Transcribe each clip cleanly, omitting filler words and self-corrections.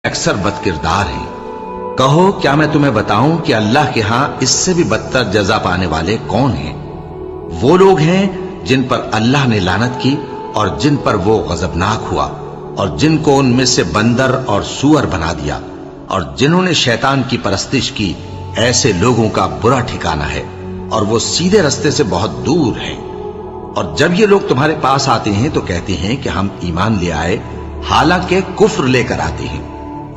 اکثر بد کردار ہیں۔ کہو کیا میں تمہیں بتاؤں کہ اللہ کے ہاں اس سے بھی بدتر جزا پانے والے کون ہیں؟ وہ لوگ ہیں جن پر اللہ نے لعنت کی اور جن پر وہ غضبناک ہوا، اور جن کو ان میں سے بندر اور سور بنا دیا، اور جنہوں نے شیطان کی پرستش کی، ایسے لوگوں کا برا ٹھکانہ ہے اور وہ سیدھے رستے سے بہت دور ہیں۔ اور جب یہ لوگ تمہارے پاس آتے ہیں تو کہتے ہیں کہ ہم ایمان لے آئے، حالانکہ کفر لے کر آتے ہیں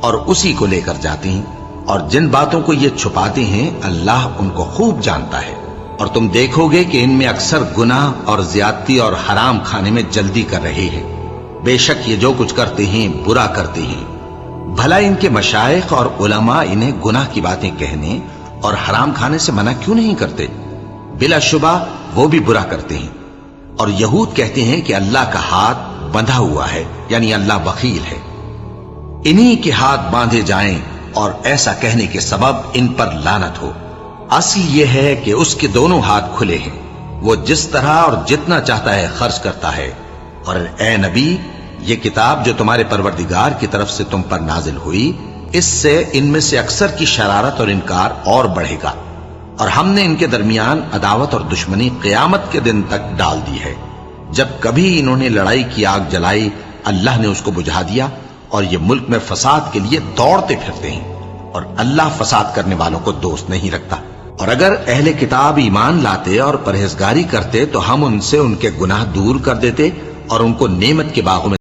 اور اسی کو لے کر جاتے ہیں، اور جن باتوں کو یہ چھپاتے ہیں اللہ ان کو خوب جانتا ہے۔ اور تم دیکھو گے کہ ان میں اکثر گناہ اور زیادتی اور حرام کھانے میں جلدی کر رہے ہیں۔ بے شک یہ جو کچھ کرتے ہیں برا کرتے ہیں۔ بھلا ان کے مشائخ اور علماء انہیں گناہ کی باتیں کہنے اور حرام کھانے سے منع کیوں نہیں کرتے؟ بلا شبہ وہ بھی برا کرتے ہیں۔ اور یہود کہتے ہیں کہ اللہ کا ہاتھ بندھا ہوا ہے، یعنی اللہ بخیل ہے۔ انہی کے ہاتھ باندھے جائیں اور ایسا کہنے کے سبب ان پر لعنت ہو۔ اصل یہ ہے کہ اس کے دونوں ہاتھ کھلے ہیں، وہ جس طرح اور جتنا چاہتا ہے خرچ کرتا ہے۔ اور اے نبی، یہ کتاب جو تمہارے پروردگار کی طرف سے تم پر نازل ہوئی، اس سے ان میں سے اکثر کی شرارت اور انکار اور بڑھے گا، اور ہم نے ان کے درمیان عداوت اور دشمنی قیامت کے دن تک ڈال دی ہے۔ جب کبھی انہوں نے لڑائی کی آگ جلائی، اللہ نے اس کو بجھا دیا، اور یہ ملک میں فساد کے لیے دوڑتے پھرتے ہیں، اور اللہ فساد کرنے والوں کو دوست نہیں رکھتا۔ اور اگر اہل کتاب ایمان لاتے اور پرہیزگاری کرتے تو ہم ان سے ان کے گناہ دور کر دیتے اور ان کو نعمت کے باغوں میں